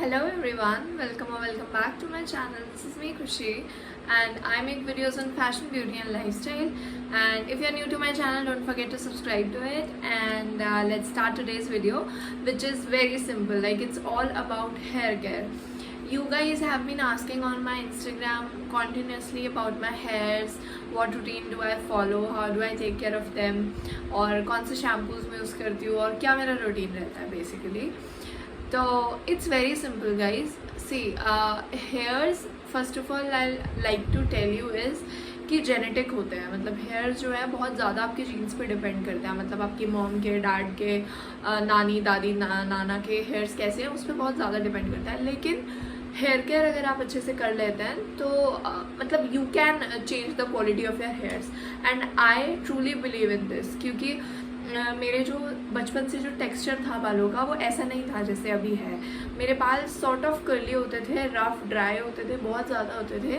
Hello everyone, welcome or welcome back to my channel. This is me Khushi and I make videos on fashion, beauty and lifestyle. And if you are new to my channel, don't forget to subscribe to it. And let's start today's video, which is very simple. Like, it's all about hair care. You guys have been asking on my Instagram continuously about my hairs, what routine do I follow, how do I take care of them, और कौन से shampoos मैं use करती हूँ और क्या मेरा routine रहता है basically. तो it's very simple guys. See, hairs first of all I like to tell you is कि जेनेटिक होते हैं. मतलब हेयर जो है बहुत ज़्यादा आपके जीन्स पे डिपेंड करते हैं. मतलब आपकी मॉम के, डैड के, नानी दादी नाना के हेयर्स कैसे हैं उस पर बहुत ज़्यादा डिपेंड करता है. लेकिन हेयर केयर अगर आप अच्छे से कर लेते हैं तो मतलब you can change the quality of your hairs. And I truly believe in this, क्योंकि मेरे जो बचपन से जो टेक्सचर था बालों का वो ऐसा नहीं था जैसे अभी है. मेरे बाल सॉर्ट ऑफ कर्ली होते थे, रफ ड्राई होते थे, बहुत ज़्यादा होते थे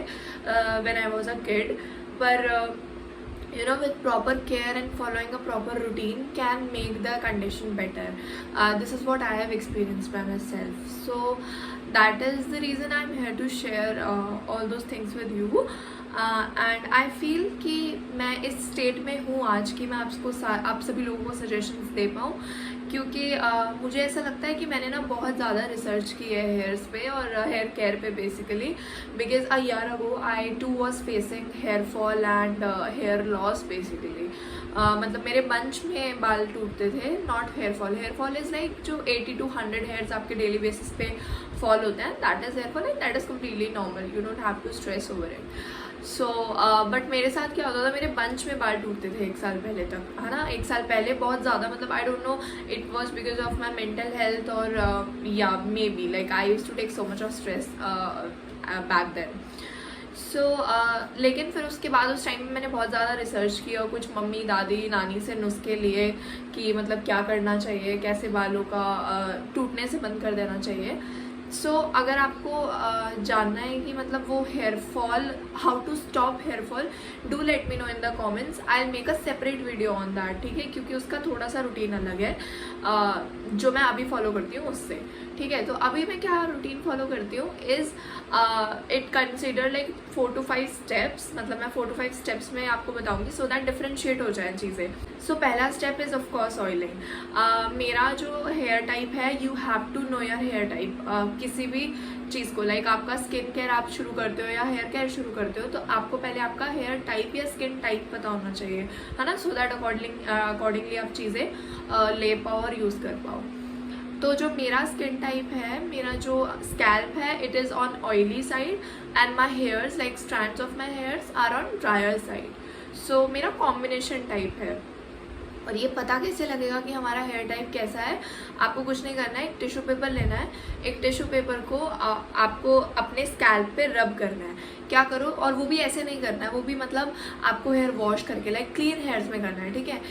when I was a kid. पर you know, with proper care and following a proper routine can make the condition better. This is what I have experienced by myself, so that is the reason I'm here to share all those things with you. And I feel कि मैं इस state में हूँ आज कि मैं आप सभी लोगों को सजेशंस दे पाऊँ, क्योंकि मुझे ऐसा लगता है कि मैंने ना बहुत ज़्यादा रिसर्च की है हेयर्स पे और हेयर केयर पे basically. Because a year ago I too was facing hair fall and hair loss basically. मतलब मेरे बंच में बाल टूटते थे, not hair fall. Hair fall is like जो 80 to 100 हेयर्स आपके डेली बेसिस पे फॉल होते हैं, that is hair fall and that is completely normal. You don't have to stress over it. So but मेरे साथ क्या होता था, मेरे बंच में बाल टूटते थे 1 साल पहले तक, है ना. 1 साल पहले बहुत ज़्यादा, मतलब I don't know, it was because of my mental health और या maybe like I use to take so much of stress back then. So लेकिन फिर उसके बाद उस टाइम में मैंने बहुत ज़्यादा रिसर्च किया और कुछ मम्मी दादी नानी से नुस्खे लिए कि मतलब क्या करना चाहिए, कैसे बालों का टूटने से बंद कर देना चाहिए. सो अगर आपको जानना है कि मतलब वो hair fall, how to stop hair fall, do let me know in the comments. I will make a separate video on that, ठीक है, क्योंकि उसका थोड़ा सा रूटीन अलग है जो मैं अभी फॉलो करती हूँ उससे. ठीक है, तो अभी मैं क्या रूटीन फॉलो करती हूँ is it consider like 4 to 5 steps. मतलब मैं 4 to 5 स्टेप्स में आपको बताऊँगी सो दैट डिफ्रेंशिएट हो जाए चीज़ें. सो पहला स्टेप इज़ ऑफकोर्स ऑयलिंग. मेरा जो हेयर टाइप है, you have to know your hair type. किसी भी चीज़ को लाइक आपका स्किन केयर आप शुरू करते हो या हेयर केयर शुरू करते हो तो आपको पहले आपका हेयर टाइप या स्किन टाइप पता होना चाहिए, है ना, सो दैट अकॉर्डिंगली आप चीज़ें ले पाओ और यूज़ कर पाओ. तो जो मेरा स्किन टाइप है, मेरा जो स्कैल्प है, it is on oily side and my hairs like strands of my hairs are on dryer side. So मेरा कॉम्बिनेशन टाइप है. और ये पता कैसे लगेगा कि हमारा हेयर टाइप कैसा है? आपको कुछ नहीं करना है, एक टिश्यू पेपर लेना है. एक टिश्यू पेपर को आपको अपने स्कैल्प पे रब करना है. क्या करो, और वो भी ऐसे नहीं करना है, वो भी मतलब आपको हेयर वॉश करके लाइक क्लीन हेयर्स में करना है. ठीक है,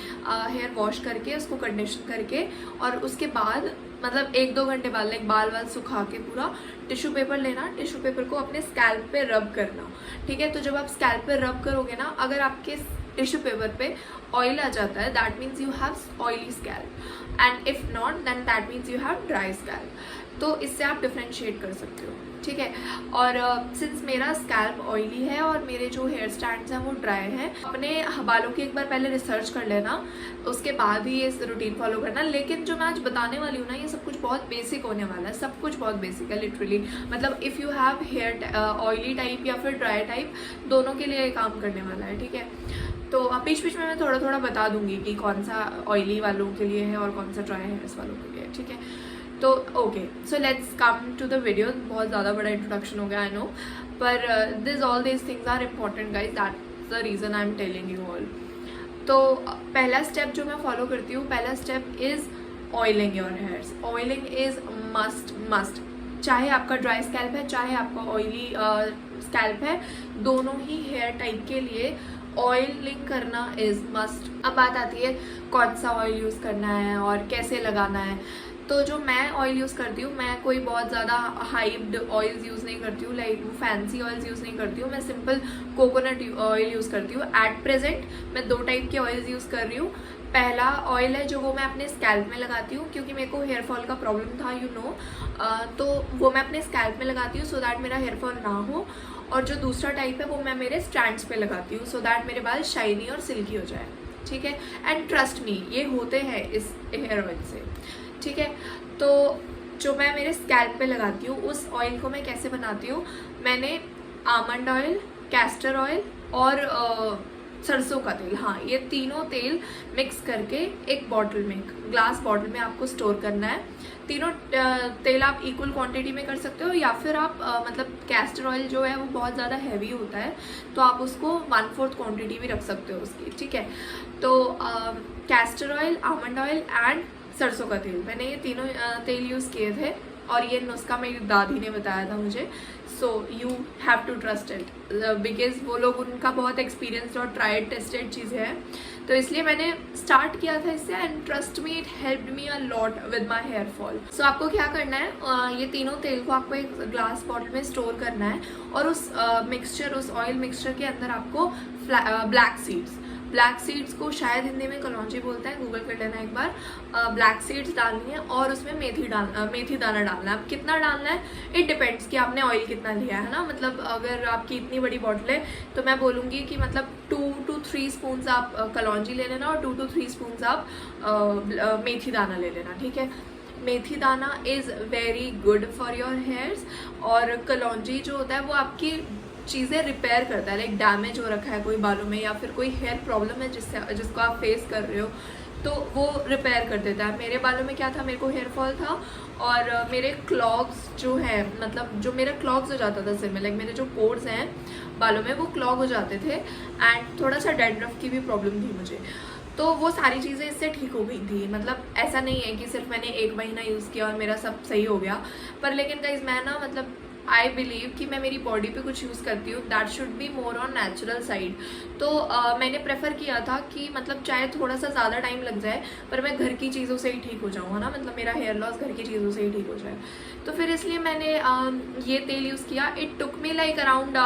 हेयर वॉश करके उसको कंडीशन करके और उसके बाद मतलब 1-2 घंटे बाद लाइक बाल सुखा के पूरा टिश्यू पेपर लेना, टिश्यू पेपर को अपने स्कैल्प पे रब करना. ठीक है, तो जब आप स्कैल्प पे रब करोगे ना, अगर आपके टिश्यू पेपर पे ऑयल आ जाता है, that means you have oily scalp, and if not then that means you have dry scalp. तो इससे आप डिफ्रेंशिएट कर सकते हो. ठीक है, और सिंस मेरा स्कैल्प ऑयली है और मेरे जो हेयर स्टैंड्स हैं वो ड्राई हैं, अपने बालों की एक बार पहले रिसर्च कर लेना, उसके बाद ही ये रूटीन फॉलो करना. लेकिन जो मैं आज बताने वाली हूँ ना, ये सब कुछ बहुत बेसिक होने वाला है, सब कुछ बहुत बेसिक है लिटरली. मतलब if you have hair oily type या फिर ड्राई टाइप, दोनों के लिए काम करने वाला है. ठीक है, तो बीच बीच में मैं थोड़ा थोड़ा बता दूंगी कि कौन सा ऑयली वालों के लिए है और कौन सा ड्राई हेयर्स वालों के लिए. ठीक है, तो okay, so let's come to the video. बहुत ज़्यादा बड़ा इंट्रोडक्शन हो गया, आई नो, पर this all this things are important guys, that's the reason I am telling you all. तो पहला स्टेप जो मैं फॉलो करती हूँ, पहला step is oiling your hairs. Oiling is must. चाहे आपका ड्राई स्कैल्प है, चाहे आपका ऑयली स्कैल्प है, दोनों ही हेयर टाइप के लिए ऑयलिंग करना इज़ मस्ट. अब बात आती है कौन सा ऑयल यूज़ करना है और कैसे लगाना है. तो जो मैं ऑयल यूज़ करती हूँ, मैं कोई बहुत ज़्यादा हाइप्ड ऑयल्स यूज़ नहीं करती हूँ, लाइक वो फैंसी ऑयल्स यूज़ नहीं करती हूँ. मैं सिंपल कोकोनट ऑयल यूज़ करती हूँ. एट प्रेजेंट मैं 2 टाइप के ऑयल्स यूज़ कर रही हूँ. पहला ऑयल है जो वो मैं अपने स्कैल्प में लगाती हूँ, क्योंकि मेरे को हेयर फॉल का प्रॉब्लम था तो वो मैं अपने स्कैल्प में लगाती हूँ सो दैट मेरा हेयर फॉल ना हो। और जो दूसरा टाइप है वो मैं मेरे स्ट्रैंड्स पे लगाती हूँ सो दैट मेरे बाल शाइनी और सिल्की हो जाए, ठीक है। एंड ट्रस्ट मी, ये होते हैं इस हेयर ऑयल से, ठीक है। तो जो मैं मेरे स्कैल्प पे लगाती हूँ उस ऑयल को मैं कैसे बनाती हूँ, मैंने आमंड ऑयल, कैस्टर ऑयल और सरसों का तेल, हाँ ये तीनों तेल मिक्स करके एक बॉटल में, ग्लास बॉटल में आपको स्टोर करना है। तीनों तेल आप इक्वल क्वांटिटी में कर सकते हो, या फिर आप मतलब कैस्टर ऑयल जो है वो बहुत ज़्यादा हैवी होता है तो आप उसको 1/4 क्वांटिटी भी रख सकते हो उसकी, ठीक है। तो castor oil, almond oil and सरसों का तेल, मैंने ये तीनों तेल यूज़ किए थे और ये नुस्खा मेरी दादी ने बताया था मुझे। So you have to trust it because वो लोग, उनका बहुत एक्सपीरियंस्ड और ट्राइड टेस्टेड चीज़ें हैं, तो इसलिए मैंने स्टार्ट किया था इससे and trust me, it helped me a lot with my hair fall. So आपको क्या करना है, ये तीनों तेल को आपको एक ग्लास बॉटल में स्टोर करना है और उस मिक्सचर, उस ऑयल मिक्सचर के अंदर आपको ब्लैक सीड्स को शायद हिंदी में कलौंजी बोलते हैं, गूगल कर लेना एक बार। ब्लैक सीड्स डालनी है और उसमें मेथी दाना डालना है। अब कितना डालना है इट डिपेंड्स कि आपने ऑयल कितना लिया है ना, मतलब अगर आपकी इतनी बड़ी बॉटल है तो मैं बोलूँगी कि मतलब 2 to 3 स्पून्स आप कलौंजी ले लेना और 2 to 3 स्पून्स आप मेथी दाना ले लेना, ठीक है। मेथी दाना is very good for your hairs और कलौंजी जो होता है वो आपकी चीज़ें रिपेयर करता है, लाइक डैमेज हो रखा है कोई बालों में या फिर कोई हेयर प्रॉब्लम है जिसको आप फेस कर रहे हो तो वो रिपेयर कर देता है। मेरे बालों में क्या था, मेरे को हेयर फॉल था और मेरे क्लॉग्स जो है, मतलब जो मेरा क्लॉग्स हो जाता था सिर में, लाइक मेरे जो पोर्स हैं बालों में वो क्लॉग हो जाते थे एंड थोड़ा सा डैंड्रफ की भी प्रॉब्लम थी मुझे, तो वो सारी चीज़ें इससे ठीक हो गई थी। मतलब ऐसा नहीं है कि सिर्फ मैंने 1 महीना यूज़ किया और मेरा सब सही हो गया, पर लेकिन गाइस मैं ना, मतलब आई बिलीव कि मैं मेरी बॉडी पे कुछ यूज़ करती हूँ that should be more on natural side. तो मैंने प्रेफर किया था कि मतलब चाहे थोड़ा सा ज़्यादा टाइम लग जाए पर मैं घर की चीज़ों से ही ठीक हो जाऊँ, है ना, मतलब मेरा हेयर लॉस घर की चीज़ों से ही ठीक हो जाए। तो फिर इसलिए मैंने ये तेल यूज़ किया। It took me like around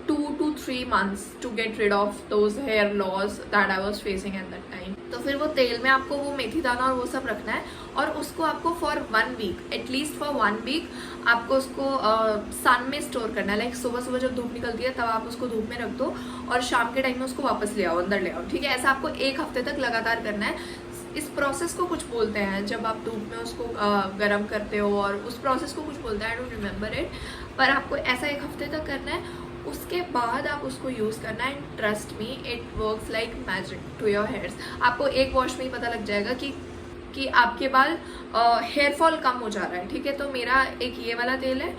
2 to 3 months to get rid of those hair loss that I was facing at that time। तो फिर वो तेल में आपको वो मेथी दाना और वो सब रखना है और उसको आपको for 1 week, at least for 1 week आपको उसको सन में स्टोर करना है। लाइक सुबह सुबह जब धूप निकलती है तब आप उसको धूप में रख दो और शाम के टाइम में उसको वापस ले आओ, अंदर ले आओ, ठीक है। ऐसा आपको 1 हफ्ते तक लगातार करना है। इस प्रोसेस को कुछ बोलते हैं, जब आप धूप में उसको गर्म करते हो और उस प्रोसेस को कुछ बोलते हैं, आई डोंट रिमेंबर इट, पर आपको ऐसा 1 हफ्ते तक करना है। उसके बाद आप उसको यूज़ करना है and trust me it works like magic to your hairs. आपको एक वॉश में ही पता लग जाएगा कि आपके बाल हेयर फॉल कम हो जा रहा है, ठीक है। तो मेरा एक ये वाला तेल है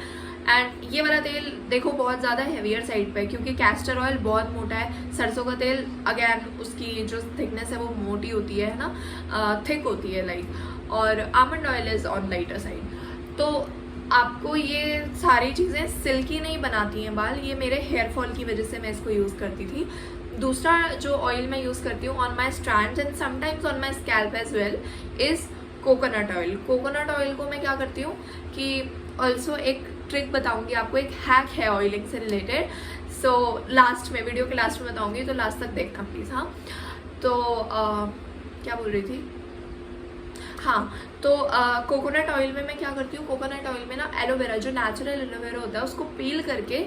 एंड ये वाला तेल देखो बहुत ज़्यादा हैवियर साइड पे है क्योंकि कैस्टर ऑयल बहुत मोटा है। सरसों का तेल अगैन उसकी जो थिकनेस है वो मोटी होती है ना, थिक होती है लाइक, और almond oil is on lighter side. तो आपको ये सारी चीज़ें सिल्की नहीं बनाती हैं बाल, ये मेरे हेयर फॉल की वजह से मैं इसको यूज़ करती थी। दूसरा जो ऑयल मैं यूज़ करती हूँ on my strands and sometimes on my scalp as well is coconut oil. Coconut oil को मैं क्या करती हूँ कि ऑल्सो एक ट्रिक बताऊँगी आपको, एक हैक है ऑयलिंग से रिलेटेड। सो लास्ट में, वीडियो के लास्ट में बताऊँगी तो लास्ट तक देखना प्लीज़। हाँ तो क्या बोल रही थी, हाँ तो कोकोनट ऑयल में मैं क्या करती हूँ, कोकोनट ऑयल में ना एलोवेरा, जो नेचुरल एलोवेरा होता है उसको पील करके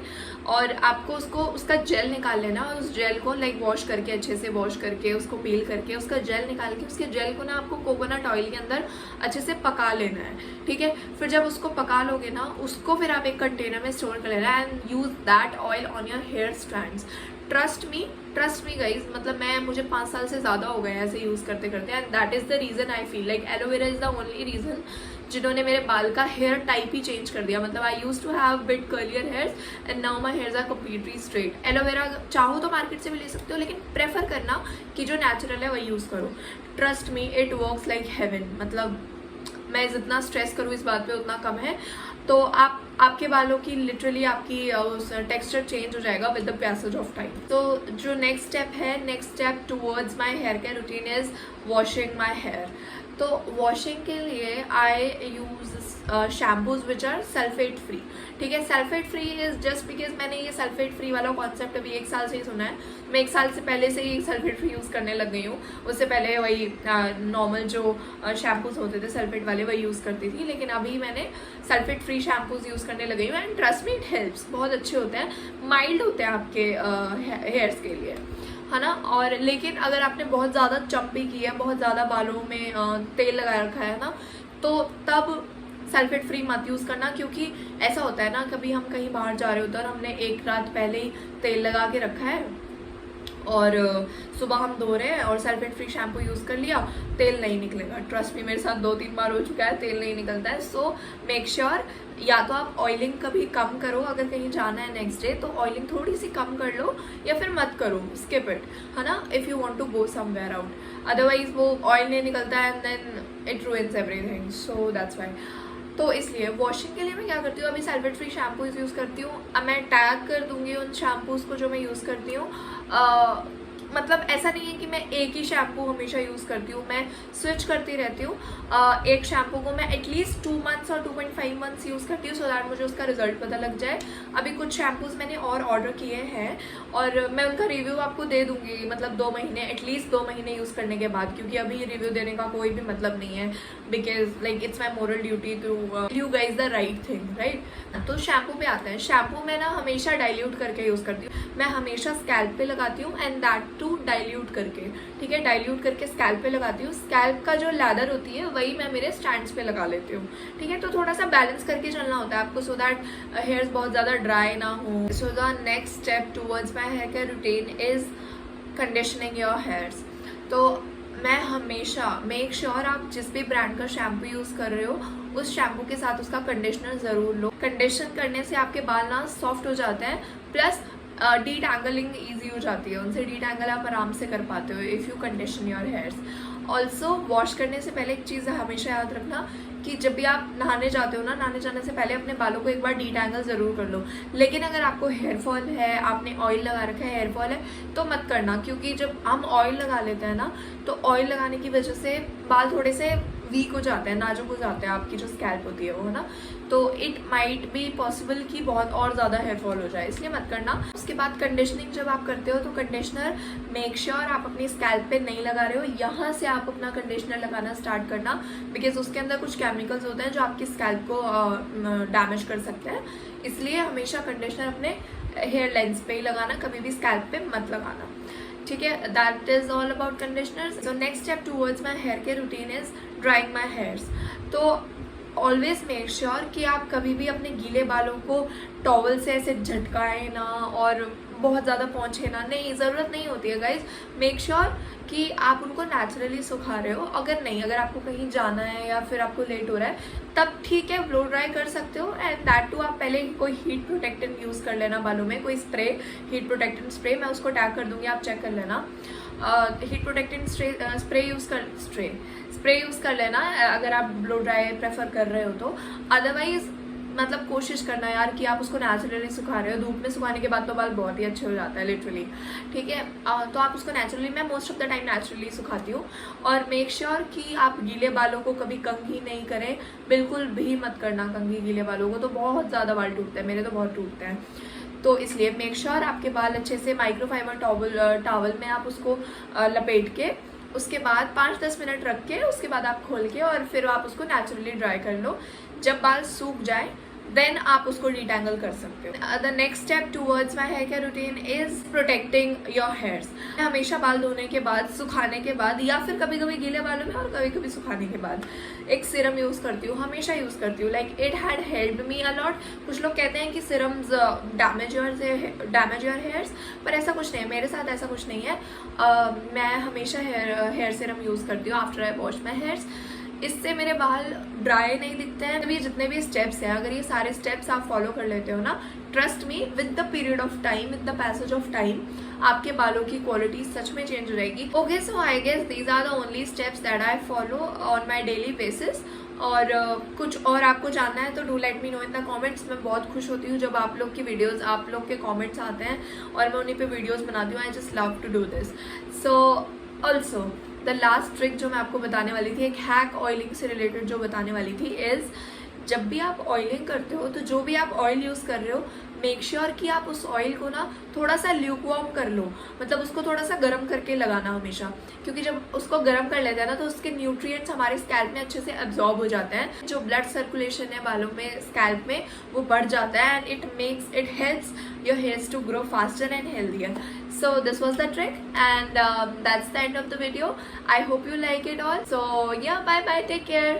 और आपको उसका जेल निकाल लेना और उस जेल को लाइक वॉश करके, अच्छे से वॉश करके उसको पील करके उसका जेल निकाल के उसके जेल को ना आपको कोकोनट ऑयल के अंदर अच्छे से पका लेना है, ठीक है। फिर जब उसको पका लोगे ना उसको फिर आप एक कंटेनर में स्टोर कर लेना and use that oil on your hair strands. Trust me guys, मतलब मुझे 5 साल से ज़्यादा हो गए ऐसे यूज़ करते करते and that is the reason I feel like aloe vera is the only reason जिन्होंने मेरे बाल का हेयर टाइप ही चेंज कर दिया। मतलब I use to have bit curlier hairs and now my hairs are completely straight. Aloe vera चाहो तो market से भी ले सकते हो लेकिन प्रेफर करना कि जो नेचुरल है वही यूज़ करो। Trust me it works like heaven. मतलब मैं जितना स्ट्रेस करूँ इस बात पे उतना कम है। तो आपके बालों की लिटरली आपकी टेक्सचर चेंज हो जाएगा with the passage of time. तो जो next step towards my hair care routine is washing my hair. तो वॉशिंग के लिए I use shampoos which are sulphate free. ठीक है, sulphate free is just because मैंने ये सल्फेट फ्री वाला कॉन्सेप्ट अभी 1 साल से ही सुना है। मैं 1 साल से पहले से ही सल्फेट फ्री यूज़ करने लग गई हूँ। उससे पहले वही नॉर्मल जो शैम्पूज होते थे सल्फेट वाले वही यूज़ करती थी, लेकिन अभी मैंने सल्फेट फ्री शैम्पूज यूज़ करने लग गई हूँ। And trust me it helps, बहुत अच्छे होते हैं, माइल्ड होते हैं आपके हेयर्स के लिए, है ना। और लेकिन अगर आपने बहुत ज़्यादा चंपी की है, बहुत ज़्यादा बालों में तेल लगा रखा है ना, तो तब सल्फेट फ्री मत यूज़ करना, क्योंकि ऐसा होता है ना, कभी हम कहीं बाहर जा रहे होते हैं और हमने एक रात पहले ही तेल लगा के रखा है और सुबह हम धो रहे हैं और सल्फेट फ्री शैम्पू यूज़ कर लिया, तेल नहीं निकलेगा। ट्रस्ट मी, मेरे साथ 2-3 बार हो चुका है, तेल नहीं निकलता है। सो मेक श्योर या तो आप ऑयलिंग कभी कम करो, अगर कहीं जाना है नेक्स्ट डे तो ऑयलिंग थोड़ी सी कम कर लो, या फिर मत करो, स्किप इट, है ना, if you want to go somewhere out. Otherwise वो ऑयल नहीं निकलता है and then it ruins everything, so that's why. तो इसलिए वॉशिंग के लिए मैं क्या करती हूँ, अभी सल्फेट फ्री शैम्पूज यूज़ करती हूँ। अब मैं टैग कर दूँगी उन शैम्पूज़ को जो मैं यूज़ करती हूँ। मतलब ऐसा नहीं है कि मैं एक ही शैम्पू हमेशा यूज़ करती हूँ, मैं स्विच करती रहती हूँ। एक शैम्पू को मैं एटलीस्ट 2 मंथ्स और 2.5 मंथ्स यूज़ करती हूँ, सो दैट मुझे उसका रिजल्ट पता लग जाए। अभी कुछ शैम्पूज़ मैंने और ऑर्डर किए हैं और मैं उनका रिव्यू आपको दे दूँगी, मतलब 2 महीने, एटलीस्ट 2 महीने यूज़ करने के बाद, क्योंकि अभी रिव्यू देने का कोई भी मतलब नहीं है, because like it's my moral duty to you guys the right thing, right. तो शैम्पू पे आते हैं। शैम्पू मैं ना हमेशा डाइल्यूट करके यूज़ करती हूँ, मैं हमेशा स्कैल्प पे लगाती हूँ, एंड दैट टू डाइल्यूट करके। ठीक है, डाइल्यूट करके स्कैल्प पे लगाती हूँ। स्कैल्प का जो लैदर होती है वही मैं मेरे स्टैंड्स पे लगा लेती हूँ। ठीक है, तो थोड़ा सा बैलेंस करके चलना होता है आपको, सो दैट हेयर्स बहुत ज़्यादा ड्राई ना हो। So the next step towards my hair care routine is conditioning your hairs. तो मैं हमेशा मेक श्योर आप जिस भी ब्रांड का शैम्पू यूज़ कर रहे हो उस शैम्पू के साथ उसका कंडीशनर ज़रूर लो। कंडीशन करने से आपके बाल ना सॉफ्ट हो जाते हैं, प्लस डी टैंगलिंग ईजी हो जाती है, उनसे डी टैंगल आप आराम से कर पाते हो if you condition your hairs. Also wash करने से पहले एक चीज़ हमेशा याद रखना कि जब भी आप नहाने जाते हो ना, नहाने जाने से पहले अपने बालों को एक बार डी टैंगल ज़रूर कर लो। लेकिन अगर आपको हेयर फॉल है, आपने ऑयल लगा रखा है, हेयर फॉल है, तो मत करना, क्योंकि जब हम ऑयल लगा लेते हैं ना, तो ऑयल लगाने की वजह से बाल थोड़े से वीक हो जाते हैं, नाजुक हो जाते हैं, आपकी जो स्कैल्प होती है वो, है ना। तो इट माइट बी पॉसिबल कि बहुत और ज़्यादा हेयर फॉल हो जाए, इसलिए मत करना। उसके बाद कंडीशनिंग जब आप करते हो तो कंडीशनर मेक श्योर आप अपनी स्कैल्प पे नहीं लगा रहे हो, यहाँ से आप अपना कंडीशनर लगाना स्टार्ट करना, बिकॉज उसके अंदर कुछ केमिकल्स होते हैं जो आपकी स्कैल्प को डैमेज कर सकते हैं। इसलिए हमेशा कंडीशनर अपने हेयर लेंस पे ही लगाना, कभी भी स्कैल्प पे मत लगाना। ठीक है, that is all about conditioners. So next step towards my hair care routine is drying my hairs. तो ऑलवेज मेक श्योर कि आप कभी भी अपने गीले बालों को टॉवल से ऐसे झटकाएं ना और बहुत ज़्यादा पोंछे ना, नहीं, ज़रूरत नहीं होती है गाइज। मेक श्योर कि आप उनको नेचुरली सुखा रहे हो। अगर आपको कहीं जाना है या फिर आपको लेट हो रहा है तब ठीक है, ब्लो ड्राई कर सकते हो। एंड दैट टू आप पहले कोई हीट प्रोटेक्टेंट यूज़ कर लेना बालों में, कोई स्प्रे, हीट प्रोटेक्टेंट स्प्रे, मैं उसको टैग कर दूंगी, आप चेक कर लेना। हीट प्रोटेक्टेंट स्प्रे यूज़ कर लेना अगर आप ब्लो ड्राई प्रेफर कर रहे हो तो। अदरवाइज मतलब कोशिश करना यार कि आप उसको नेचुरली सुखा रहे हो। धूप में सुखाने के बाद तो बाल बहुत ही अच्छे हो जाता है लिटरली। ठीक है, तो आप उसको नेचुरली, मैं most of the time naturally सुखाती हूँ। और मेक श्योर कि आप गीले बालों को कभी कंघी नहीं करें, बिल्कुल भी मत करना कंघी गीले बालों को, तो बहुत ज़्यादा बाल टूटते हैं, मेरे तो बहुत टूटते हैं। तो इसलिए मेक श्योर आपके बाल अच्छे से माइक्रोफाइबर टॉवल में आप उसको लपेट के, उसके बाद 5-10 मिनट रख के, उसके बाद आप खोल के और फिर आप उसको नेचुरली ड्राई कर लो। जब बाल सूख जाए देन आप उसको डिटैंगल कर सकते हो। The next step towards my hair care routine is protecting your hairs. मैं हमेशा बाल धोने के बाद, सुखाने के बाद, या फिर कभी कभी गीले बालों में और कभी कभी सुखाने के बाद एक सीरम यूज़ करती हूँ, हमेशा यूज़ करती हूँ। Like it had helped me a lot. कुछ लोग कहते हैं कि सीरम्स डैमेज योर हेयर्स, पर ऐसा कुछ नहीं है, मेरे साथ ऐसा कुछ नहीं है। मैं हमेशा हेयर सीरम यूज़ करती हूँ after I wash my hairs. इससे मेरे बाल ड्राई नहीं दिखते हैं। अभी जितने भी स्टेप्स हैं, अगर ये सारे स्टेप्स आप फॉलो कर लेते हो ना, trust me, with the period of time, with the passage of time, आपके बालों की क्वालिटी सच में चेंज हो जाएगी। Okay, so I guess these are the only steps that I follow on my daily basis. और कुछ और आपको जानना है तो do let me know in the comments. मैं बहुत खुश होती हूँ जब आप लोग की वीडियोस, आप लोग के कमेंट्स आते हैं और मैं उन्हीं पे वीडियोस बनाती हूँ। I just love to do this. So also the last trick जो मैं आपको बताने वाली थी, एक हैक ऑयलिंग से रिलेटेड जो बताने वाली थी, इज़ जब भी आप ऑयलिंग करते हो तो जो भी आप ऑयल यूज़ कर रहे हो मेक श्योर कि आप उस ऑयल को ना थोड़ा सा ल्यूकवार्म कर लो, मतलब उसको थोड़ा सा गर्म करके लगाना हमेशा, क्योंकि जब उसको गर्म कर लेते हैं ना तो उसके न्यूट्रिएंट्स हमारे स्कैल्प में अच्छे से एब्जॉर्ब हो जाते हैं, जो ब्लड सर्कुलेशन है बालों में स्कैल्प में वो बढ़ जाता है and it helps your hairs to grow faster and healthier. So this was the trick and that's the end of the video. I hope you like it all. So yeah, bye bye, take care.